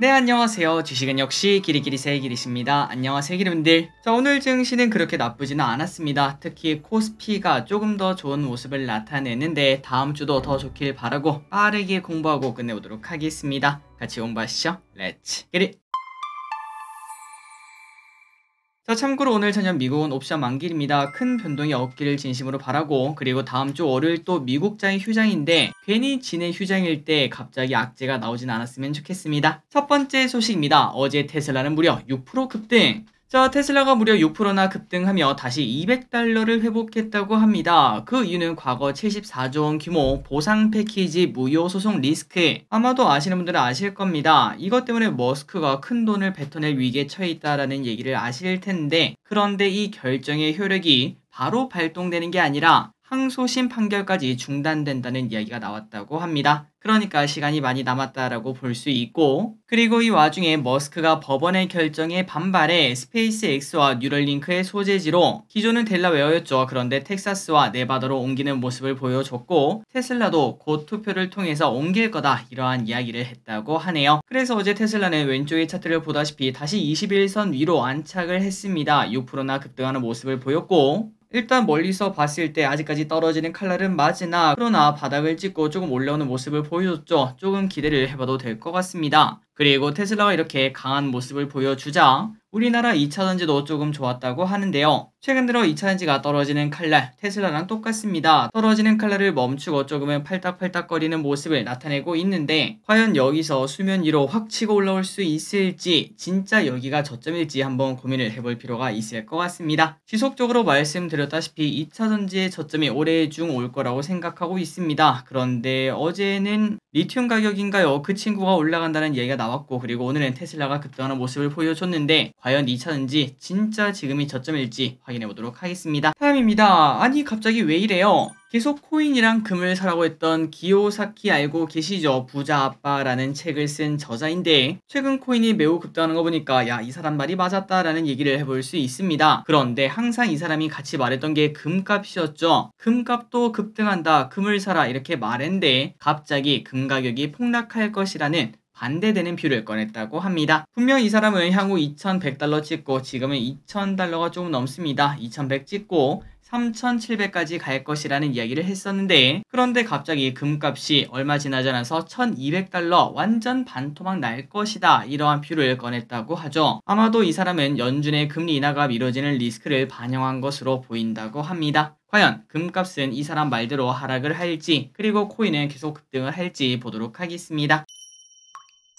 네, 안녕하세요. 주식은 역시 기리기리세의 기리십니다. 안녕하세요, 기리분들. 자, 오늘 증시는 그렇게 나쁘지는 않았습니다. 특히 코스피가 조금 더 좋은 모습을 나타내는데 다음 주도 더 좋길 바라고 빠르게 공부하고 끝내보도록 하겠습니다. 같이 공부하시죠. 렛츠 기리! 자, 참고로 오늘 저녁 미국은 옵션 만기입니다. 큰 변동이 없기를 진심으로 바라고, 그리고 다음 주 월요일 또 미국장의 휴장인데 괜히 지네 휴장일 때 갑자기 악재가 나오진 않았으면 좋겠습니다. 첫 번째 소식입니다. 어제 테슬라는 무려 6% 급등. 자, 테슬라가 무려 6%나 급등하며 다시 $200를 회복했다고 합니다. 그 이유는 과거 74조 원 규모 보상 패키지 무효 소송 리스크. 아마도 아시는 분들은 아실 겁니다. 이것 때문에 머스크가 큰 돈을 뱉어낼 위기에 처해 있다라는 얘기를 아실 텐데, 그런데 이 결정의 효력이 바로 발동되는 게 아니라 항소심 판결까지 중단된다는 이야기가 나왔다고 합니다. 그러니까 시간이 많이 남았다라고 볼 수 있고, 그리고 이 와중에 머스크가 법원의 결정에 반발해 스페이스X와 뉴럴링크의 소재지로 기존은 델라웨어였죠. 그런데 텍사스와 네바다로 옮기는 모습을 보여줬고, 테슬라도 곧 투표를 통해서 옮길 거다, 이러한 이야기를 했다고 하네요. 그래서 어제 테슬라는 왼쪽의 차트를 보다시피 다시 21선 위로 안착을 했습니다. 6%나 급등하는 모습을 보였고, 일단 멀리서 봤을 때 아직까지 떨어지는 칼날은 맞으나, 그러나 바닥을 찍고 조금 올라오는 모습을 보여줬죠. 조금 기대를 해봐도 될 것 같습니다. 그리고 테슬라가 이렇게 강한 모습을 보여주자 우리나라 2차전지도 조금 좋았다고 하는데요. 최근 들어 2차전지가 떨어지는 칼날, 테슬라랑 똑같습니다. 떨어지는 칼날을 멈추고 조금은 팔딱팔딱거리는 모습을 나타내고 있는데, 과연 여기서 수면 위로 확 치고 올라올 수 있을지, 진짜 여기가 저점일지 한번 고민을 해볼 필요가 있을 것 같습니다. 지속적으로 말씀드렸다시피 2차전지의 저점이 올해 중 올 거라고 생각하고 있습니다. 그런데 어제는 리튬 가격인가요? 그 친구가 올라간다는 얘기가 나왔고, 그리고 오늘은 테슬라가 급등하는 모습을 보여줬는데, 과연 2차전지 진짜 지금이 저점일지 확인해 보도록 하겠습니다. 다음입니다. 아니 갑자기 왜 이래요? 계속 코인이랑 금을 사라고 했던 기요사키 알고 계시죠? 부자 아빠라는 책을 쓴 저자인데, 최근 코인이 매우 급등하는 거 보니까 야, 이 사람 말이 맞았다라는 얘기를 해볼 수 있습니다. 그런데 항상 이 사람이 같이 말했던 게 금값이었죠. 금값도 급등한다, 금을 사라, 이렇게 말했는데 갑자기 금 가격이 폭락할 것이라는 반대되는 뷰를 꺼냈다고 합니다. 분명 이 사람은 향후 2100달러 찍고, 지금은 2000달러가 조금 넘습니다. 2100 찍고 3700까지 갈 것이라는 이야기를 했었는데, 그런데 갑자기 금값이 얼마 지나지 않아서 1200달러 완전 반토막 날 것이다, 이러한 뷰를 꺼냈다고 하죠. 아마도 이 사람은 연준의 금리 인하가 미뤄지는 리스크를 반영한 것으로 보인다고 합니다. 과연 금값은 이 사람 말대로 하락을 할지, 그리고 코인은 계속 급등을 할지 보도록 하겠습니다.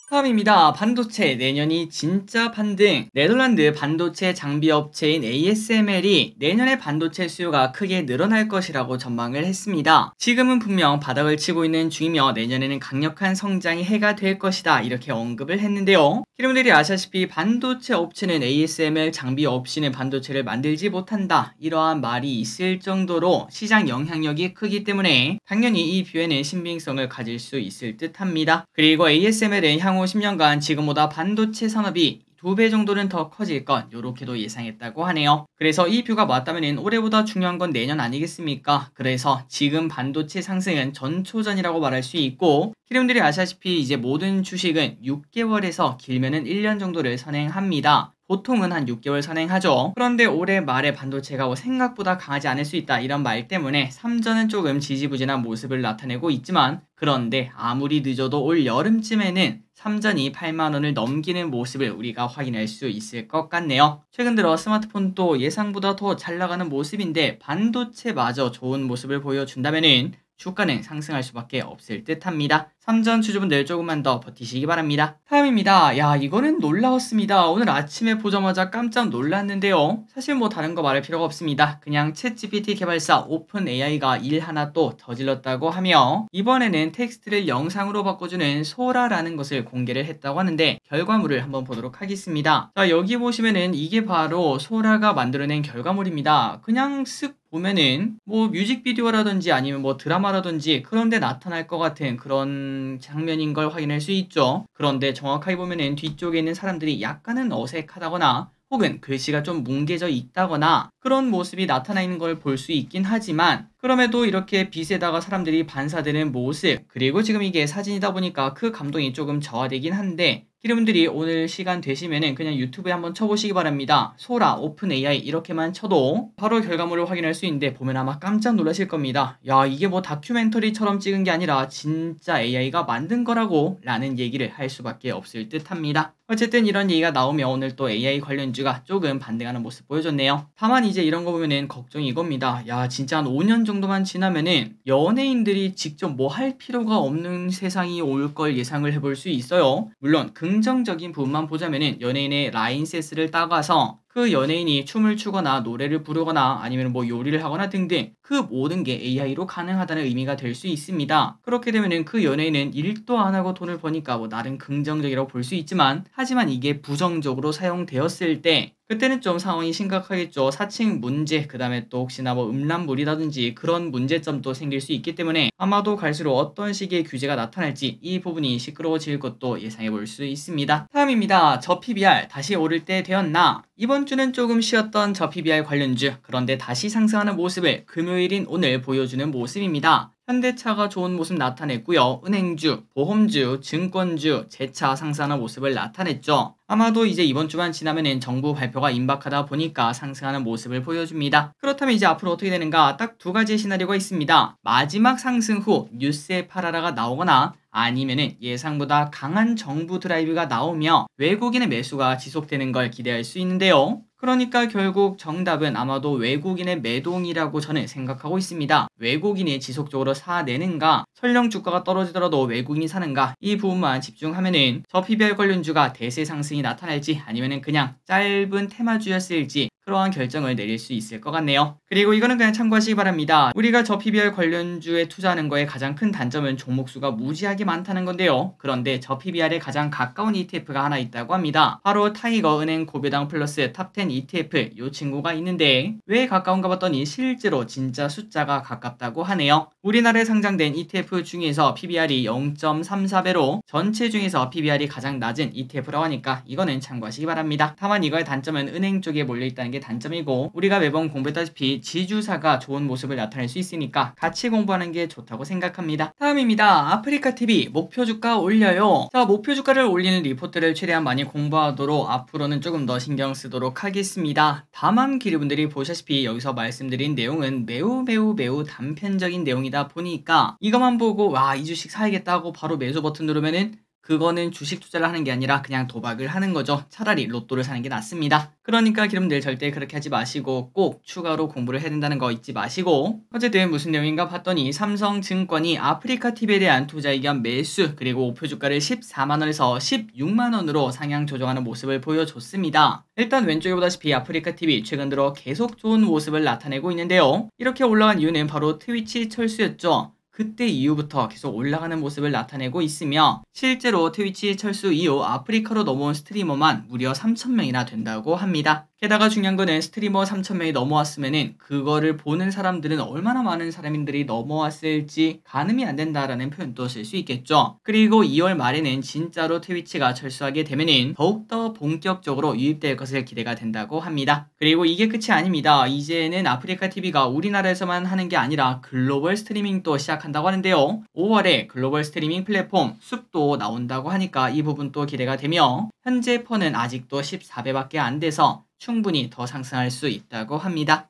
다음입니다. 반도체 내년이 진짜 반등. 네덜란드 반도체 장비 업체인 ASML이 내년에 반도체 수요가 크게 늘어날 것이라고 전망을 했습니다. 지금은 분명 바닥을 치고 있는 중이며 내년에는 강력한 성장의 해가 될 것이다, 이렇게 언급을 했는데요. 여러분들이 아시다시피 반도체 업체는 ASML 장비 없이는 반도체를 만들지 못한다, 이러한 말이 있을 정도로 시장 영향력이 크기 때문에 당연히 이 뷰에는 신빙성을 가질 수 있을 듯 합니다. 그리고 ASML은 향후 10년간 지금보다 반도체 산업이 2배 정도는 더 커질 것, 요렇게도 예상했다고 하네요. 그래서 이 뷰가 맞다면 올해보다 중요한 건 내년 아니겠습니까? 그래서 지금 반도체 상승은 전초전이라고 말할 수 있고, 여러분들이 아시다시피 이제 모든 주식은 6개월에서 길면은 1년 정도를 선행합니다. 보통은 한 6개월 선행하죠. 그런데 올해 말에 반도체가 생각보다 강하지 않을 수 있다, 이런 말 때문에 삼전은 조금 지지부진한 모습을 나타내고 있지만, 그런데 아무리 늦어도 올 여름쯤에는 삼전이 8만원을 넘기는 모습을 우리가 확인할 수 있을 것 같네요. 최근 들어 스마트폰도 예상보다 더 잘 나가는 모습인데 반도체마저 좋은 모습을 보여준다면은 주가는 상승할 수밖에 없을 듯 합니다. 삼전 주주분들 조금만 더 버티시기 바랍니다. 다음입니다. 야, 이거는 놀라웠습니다. 오늘 아침에 보자마자 깜짝 놀랐는데요. 사실 뭐 다른 거 말할 필요가 없습니다. 그냥 챗GPT 개발사 오픈AI가 일 하나 또 저질렀다고 하며, 이번에는 텍스트를 영상으로 바꿔주는 소라라는 것을 공개를 했다고 하는데, 결과물을 한번 보도록 하겠습니다. 자, 여기 보시면은 이게 바로 소라가 만들어낸 결과물입니다. 그냥 쓱 보면은 뭐 뮤직비디오라든지 아니면 뭐 드라마라든지 그런데 나타날 것 같은 그런 장면인 걸 확인할 수 있죠. 그런데 정확하게 보면은 뒤쪽에 있는 사람들이 약간은 어색하다거나 혹은 글씨가 좀 뭉개져 있다거나 그런 모습이 나타나 있는 걸 볼 수 있긴 하지만, 그럼에도 이렇게 빛에다가 사람들이 반사되는 모습, 그리고 지금 이게 사진이다 보니까 그 감동이 조금 저하되긴 한데, 여러분들이 오늘 시간 되시면은 그냥 유튜브에 한번 쳐보시기 바랍니다. 소라 오픈 AI 이렇게만 쳐도 바로 결과물을 확인할 수 있는데, 보면 아마 깜짝 놀라실 겁니다. 야, 이게 뭐 다큐멘터리처럼 찍은 게 아니라 진짜 AI가 만든 거라고 라는 얘기를 할 수밖에 없을 듯 합니다. 어쨌든 이런 얘기가 나오면 오늘 또 AI 관련주가 조금 반등하는 모습 보여줬네요. 다만 이제 이런 거 보면은 걱정이 이겁니다. 야, 진짜 한 5년 정도만 지나면은 연예인들이 직접 뭐 할 필요가 없는 세상이 올 걸 예상을 해볼 수 있어요. 물론 긍정적인 부분만 보자면은 연예인의 라인센스를 따가서 그 연예인이 춤을 추거나 노래를 부르거나 아니면 뭐 요리를 하거나 등등 그 모든 게 AI로 가능하다는 의미가 될 수 있습니다. 그렇게 되면은 그 연예인은 일도 안 하고 돈을 버니까 뭐 나름 긍정적이라고 볼 수 있지만, 하지만 이게 부정적으로 사용되었을 때 그때는 좀 상황이 심각하겠죠. 사칭 문제, 그 다음에 또 혹시나 뭐 음란물이라든지 그런 문제점도 생길 수 있기 때문에 아마도 갈수록 어떤 식의 규제가 나타날지 이 부분이 시끄러워질 것도 예상해 볼 수 있습니다. 다음입니다. 저 PBR 다시 오를 때 되었나? 이번 주는 조금 쉬었던 저 PBR 관련주, 그런데 다시 상승하는 모습을 금요일인 오늘 보여주는 모습입니다. 현대차가 좋은 모습 나타냈고요. 은행주, 보험주, 증권주, 재차 상승하는 모습을 나타냈죠. 아마도 이제 이번 주만 지나면은 정부 발표가 임박하다 보니까 상승하는 모습을 보여줍니다. 그렇다면 이제 앞으로 어떻게 되는가? 딱 두 가지 시나리오가 있습니다. 마지막 상승 후 뉴스에 팔아라가 나오거나, 아니면은 예상보다 강한 정부 드라이브가 나오며 외국인의 매수가 지속되는 걸 기대할 수 있는데요. 그러니까 결국 정답은 아마도 외국인의 매동이라고 저는 생각하고 있습니다. 외국인이 지속적으로 사내는가, 설령 주가가 떨어지더라도 외국인이 사는가, 이 부분만 집중하면은 저 PBR 관련주가 대세 상승이 나타날지 아니면은 그냥 짧은 테마주였을지 그러한 결정을 내릴 수 있을 것 같네요. 그리고 이거는 그냥 참고하시기 바랍니다. 우리가 저 PBR 관련주에 투자하는 거의 가장 큰 단점은 종목수가 무지하게 많다는 건데요. 그런데 저 PBR에 가장 가까운 ETF가 하나 있다고 합니다. 바로 타이거 은행 고배당 플러스 탑10 ETF 이 친구가 있는데, 왜 가까운가 봤더니 실제로 진짜 숫자가 가깝다고 하네요. 우리나라에 상장된 ETF 중에서 PBR이 0.34배로 전체 중에서 PBR이 가장 낮은 ETF라고 하니까 이거는 참고하시기 바랍니다. 다만 이거의 단점은 은행 쪽에 몰려있다는 게 단점이고, 우리가 매번 공부했다시피 지주사가 좋은 모습을 나타낼 수 있으니까 같이 공부하는 게 좋다고 생각합니다. 다음입니다. 아프리카TV 목표 주가 올려요. 자, 목표 주가를 올리는 리포트를 최대한 많이 공부하도록 앞으로는 조금 더 신경 쓰도록 하겠습니다. 다만 여러분들이 보시다시피 여기서 말씀드린 내용은 매우 단편적인 내용이다 보니까 이것만 보고 와, 이 주식 사야겠다고 바로 매수 버튼 누르면은 그거는 주식 투자를 하는 게 아니라 그냥 도박을 하는 거죠. 차라리 로또를 사는 게 낫습니다. 그러니까 여러분들 절대 그렇게 하지 마시고 꼭 추가로 공부를 해야 된다는 거 잊지 마시고, 어쨌든 무슨 내용인가 봤더니 삼성증권이 아프리카TV에 대한 투자 의견 매수, 그리고 목표 주가를 14만원에서 16만원으로 상향 조정하는 모습을 보여줬습니다. 일단 왼쪽에 보다시피 아프리카TV 최근 들어 계속 좋은 모습을 나타내고 있는데요. 이렇게 올라간 이유는 바로 트위치 철수였죠. 그때 이후부터 계속 올라가는 모습을 나타내고 있으며, 실제로 트위치 철수 이후 아프리카로 넘어온 스트리머만 무려 3,000명이나 된다고 합니다. 게다가 중요한 거는 스트리머 3,000명이 넘어왔으면은 그거를 보는 사람들은 얼마나 많은 사람들이 넘어왔을지 가늠이 안 된다라는 표현도 쓸 수 있겠죠. 그리고 2월 말에는 진짜로 트위치가 철수하게 되면은 더욱더 본격적으로 유입될 것을 기대가 된다고 합니다. 그리고 이게 끝이 아닙니다. 이제는 아프리카TV가 우리나라에서만 하는 게 아니라 글로벌 스트리밍도 시작한다고 하는데요. 5월에 글로벌 스트리밍 플랫폼 숲도 나온다고 하니까 이 부분도 기대가 되며, 현재 펀은 아직도 14배밖에 안 돼서 충분히 더 상승할 수 있다고 합니다.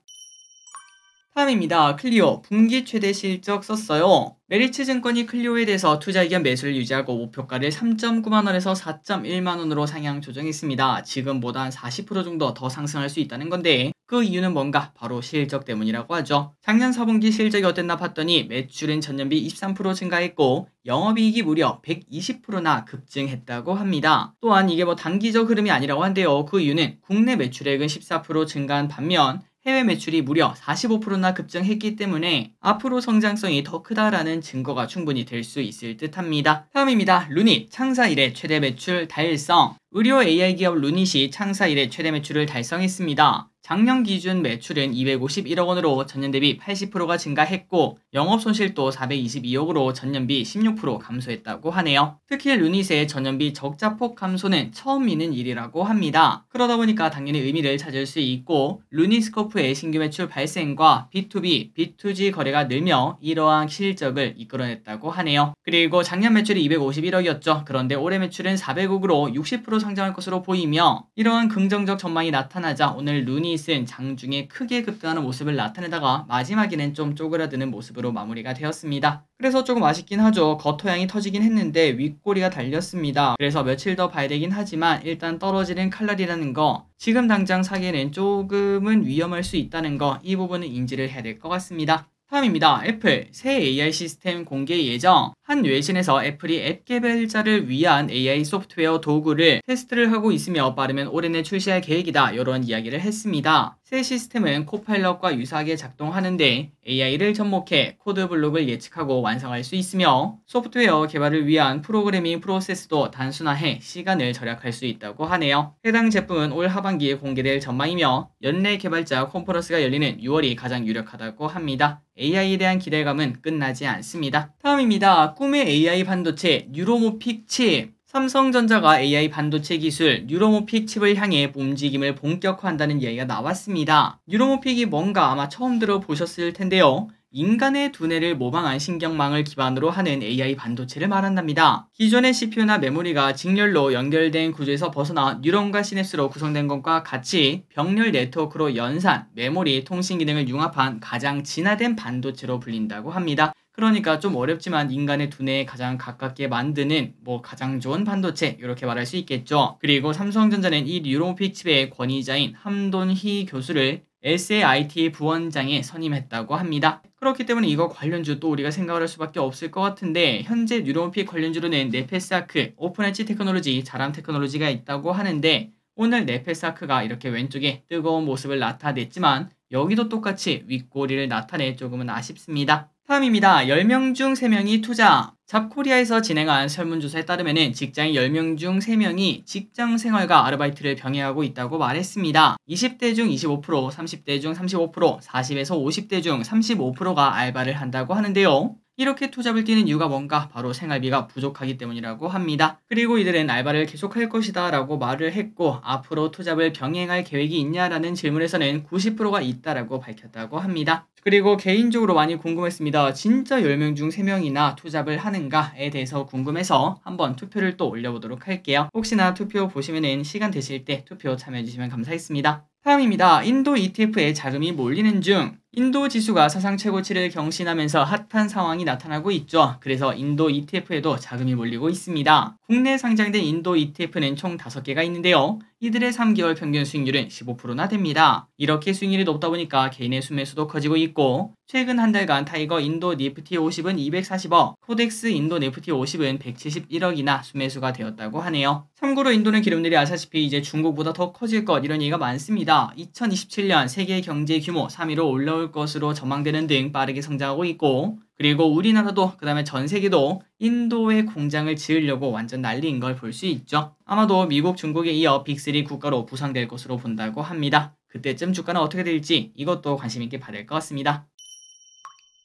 다음입니다. 클리오 분기 최대 실적 썼어요. 메리츠증권이 클리오에 대해서 투자 의견 매수를 유지하고 목표가를 3.9만원에서 4.1만원으로 상향 조정했습니다. 지금보다 한 40% 정도 더 상승할 수 있다는 건데, 그 이유는 뭔가? 바로 실적 때문이라고 하죠. 작년 4분기 실적이 어땠나 봤더니 매출은 전년비 23% 증가했고 영업이익이 무려 120%나 급증했다고 합니다. 또한 이게 뭐 단기적 흐름이 아니라고 한데요. 그 이유는 국내 매출액은 14% 증가한 반면 해외 매출이 무려 45%나 급증했기 때문에 앞으로 성장성이 더 크다라는 증거가 충분히 될 수 있을 듯 합니다. 다음입니다. 루닛 창사 이래 최대 매출 달성. 의료 AI 기업 루닛이 창사 이래 최대 매출을 달성했습니다. 작년 기준 매출은 251억 원으로 전년 대비 80%가 증가했고 영업손실도 422억으로 전년비 16% 감소했다고 하네요. 특히 루닛의 전년비 적자폭 감소는 처음 있는 일이라고 합니다. 그러다 보니까 당연히 의미를 찾을 수 있고 루닛스코프의 신규 매출 발생과 B2B, B2G 거래가 늘며 이러한 실적을 이끌어냈다고 하네요. 그리고 작년 매출이 251억이었죠. 그런데 올해 매출은 400억으로 60% 상장할 것으로 보이며 이러한 긍정적 전망이 나타나자 오늘 루닛은 장중에 크게 급등하는 모습을 나타내다가 마지막에는 좀 쪼그라드는 모습으로 마무리가 되었습니다. 그래서 조금 아쉽긴 하죠. 겉토양이 터지긴 했는데 윗꼬리가 달렸습니다. 그래서 며칠 더 봐야 되긴 하지만 일단 떨어지는 칼날이라는 거, 지금 당장 사기에는 조금은 위험할 수 있다는 거, 이 부분은 인지를 해야 될 것 같습니다. 다음입니다. 애플 새 AI 시스템 공개 예정. 한 외신에서 애플이 앱 개발자를 위한 AI 소프트웨어 도구를 테스트를 하고 있으며 빠르면 올해 내 출시할 계획이다, 이런 이야기를 했습니다. 새 시스템은 코파일럿과 유사하게 작동하는데 AI를 접목해 코드 블록을 예측하고 완성할 수 있으며 소프트웨어 개발을 위한 프로그래밍 프로세스도 단순화해 시간을 절약할 수 있다고 하네요. 해당 제품은 올 하반기에 공개될 전망이며 연내 개발자 컨퍼런스가 열리는 6월이 가장 유력하다고 합니다. AI에 대한 기대감은 끝나지 않습니다. 다음입니다. 꿈의 AI 반도체 뉴로모픽 칩. 삼성전자가 AI 반도체 기술 뉴로모픽 칩을 향해 움직임을 본격화한다는 이야기가 나왔습니다. 뉴로모픽이 뭔가 아마 처음 들어보셨을 텐데요. 인간의 두뇌를 모방한 신경망을 기반으로 하는 AI 반도체를 말한답니다. 기존의 CPU나 메모리가 직렬로 연결된 구조에서 벗어나 뉴런과 시냅스로 구성된 것과 같이 병렬 네트워크로 연산, 메모리, 통신 기능을 융합한 가장 진화된 반도체로 불린다고 합니다. 그러니까 좀 어렵지만 인간의 두뇌에 가장 가깝게 만드는 가장 좋은 반도체, 이렇게 말할 수 있겠죠. 그리고 삼성전자는 이 뉴로모픽 칩의 권위자인 함돈희 교수를 SAIT 부원장에 선임했다고 합니다. 그렇기 때문에 이거 관련주 또 우리가 생각을 할 수밖에 없을 것 같은데, 현재 뉴로모픽 관련주로는 네페스아크, 오픈엣지 테크놀로지, 자람 테크놀로지가 있다고 하는데 오늘 네페스아크가 이렇게 왼쪽에 뜨거운 모습을 나타냈지만 여기도 똑같이 윗꼬리를 나타내 조금은 아쉽습니다. 다음입니다. 10명 중 3명이 투자. 잡코리아에서 진행한 설문조사에 따르면 직장인 10명 중 3명이 직장 생활과 아르바이트를 병행하고 있다고 말했습니다. 20대 중 25%, 30대 중 35%, 40에서 50대 중 35%가 알바를 한다고 하는데요. 이렇게 투잡을 뛰는 이유가 뭔가? 바로 생활비가 부족하기 때문이라고 합니다. 그리고 이들은 알바를 계속할 것이다 라고 말을 했고 앞으로 투잡을 병행할 계획이 있냐라는 질문에서는 90%가 있다라고 밝혔다고 합니다. 그리고 개인적으로 많이 궁금했습니다. 진짜 10명 중 3명이나 투잡을 하는가에 대해서 궁금해서 한번 투표를 또 올려보도록 할게요. 혹시나 투표 보시면은 시간 되실 때 투표 참여해주시면 감사하겠습니다. 다음입니다. 인도 ETF에 자금이 몰리는 중. 인도 지수가 사상 최고치를 경신하면서 핫한 상황이 나타나고 있죠. 그래서 인도 ETF에도 자금이 몰리고 있습니다. 국내 상장된 인도 ETF는 총 5개가 있는데요. 이들의 3개월 평균 수익률은 15%나 됩니다. 이렇게 수익률이 높다 보니까 개인의 순매수도 커지고 있고 최근 한 달간 타이거 인도 니프티 50은 240억, 코덱스 인도 니프티 50은 171억이나 순매수가 되었다고 하네요. 참고로 인도는 기름들이 아시다시피 이제 중국보다 더 커질 것, 이런 얘기가 많습니다. 2027년 세계 경제 규모 3위로 올라올 것으로 전망되는 등 빠르게 성장하고 있고, 그리고 우리나라도 그다음에 전 세계도 인도에 공장을 지으려고 완전 난리인 걸 볼 수 있죠. 아마도 미국, 중국에 이어 빅3 국가로 부상될 것으로 본다고 합니다. 그때쯤 주가는 어떻게 될지 이것도 관심 있게 봐야 될 것 같습니다.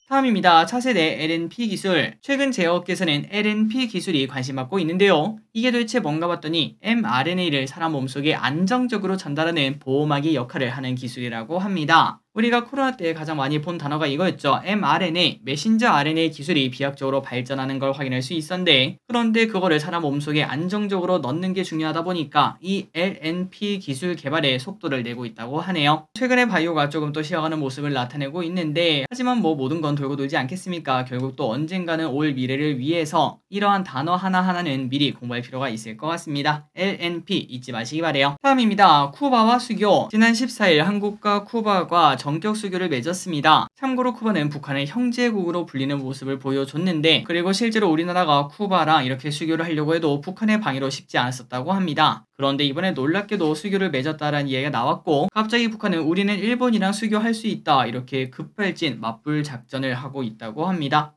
다음입니다. 차세대 LNP 기술. 최근 제약업계에서는 LNP 기술이 관심받고 있는데요. 이게 도대체 뭔가 봤더니 mRNA를 사람 몸속에 안정적으로 전달하는 보호막이 역할을 하는 기술이라고 합니다. 우리가 코로나 때 가장 많이 본 단어가 이거였죠. mRNA, 메신저 RNA 기술이 비약적으로 발전하는 걸 확인할 수 있었는데, 그런데 그거를 사람 몸속에 안정적으로 넣는 게 중요하다 보니까 이 LNP 기술 개발에 속도를 내고 있다고 하네요. 최근에 바이오가 조금 또 쉬어가는 모습을 나타내고 있는데, 하지만 모든 건 돌고 돌지 않겠습니까? 결국 또 언젠가는 올 미래를 위해서 이러한 단어 하나하나는 미리 공부할 필요가 있을 것 같습니다. LNP 잊지 마시기 바래요. 다음입니다. 쿠바와 수교. 지난 14일 한국과 쿠바가 전격 수교를 맺었습니다. 참고로 쿠바는 북한의 형제국으로 불리는 모습을 보여줬는데, 그리고 실제로 우리나라가 쿠바랑 이렇게 수교를 하려고 해도 북한의 방해로 쉽지 않았었다고 합니다. 그런데 이번에 놀랍게도 수교를 맺었다라는 이야기가 나왔고, 갑자기 북한은 우리는 일본이랑 수교할 수 있다, 이렇게 급발진 맞불 작전을 하고 있다고 합니다.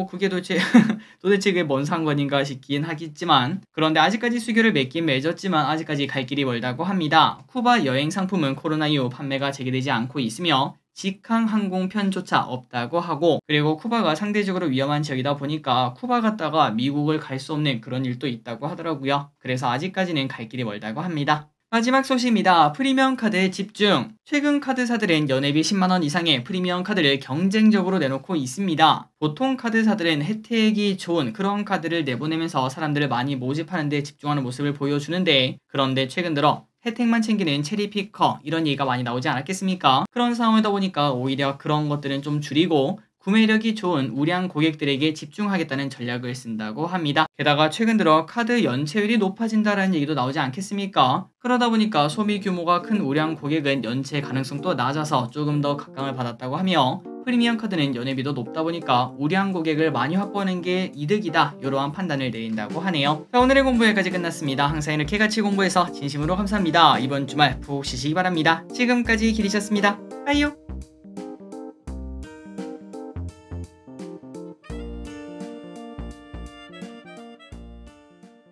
그게 도대체 그게 뭔 상관인가 싶긴 하겠지만, 그런데 아직까지 수교를 맺긴 맺었지만 아직까지 갈 길이 멀다고 합니다. 쿠바 여행 상품은 코로나 이후 판매가 재개되지 않고 있으며 직항 항공편조차 없다고 하고, 그리고 쿠바가 상대적으로 위험한 지역이다 보니까 쿠바 갔다가 미국을 갈 수 없는 그런 일도 있다고 하더라고요. 그래서 아직까지는 갈 길이 멀다고 합니다. 마지막 소식입니다. 프리미엄 카드에 집중. 최근 카드사들은 연회비 10만원 이상의 프리미엄 카드를 경쟁적으로 내놓고 있습니다. 보통 카드사들은 혜택이 좋은 그런 카드를 내보내면서 사람들을 많이 모집하는 데 집중하는 모습을 보여주는데, 그런데 최근 들어 혜택만 챙기는 체리피커 이런 얘기가 많이 나오지 않았겠습니까? 그런 상황이다 보니까 오히려 그런 것들은 좀 줄이고 구매력이 좋은 우량 고객들에게 집중하겠다는 전략을 쓴다고 합니다. 게다가 최근 들어 카드 연체율이 높아진다라는 얘기도 나오지 않겠습니까? 그러다 보니까 소비 규모가 큰 우량 고객은 연체 가능성도 낮아서 조금 더 각광을 받았다고 하며, 프리미엄 카드는 연회비도 높다 보니까 우량 고객을 많이 확보하는 게 이득이다, 이러한 판단을 내린다고 하네요. 자, 오늘의 공부 여기까지 끝났습니다. 항상 이렇게 같이 공부해서 진심으로 감사합니다. 이번 주말 푹 쉬시기 바랍니다. 지금까지 기리셨습니다. 빠이요.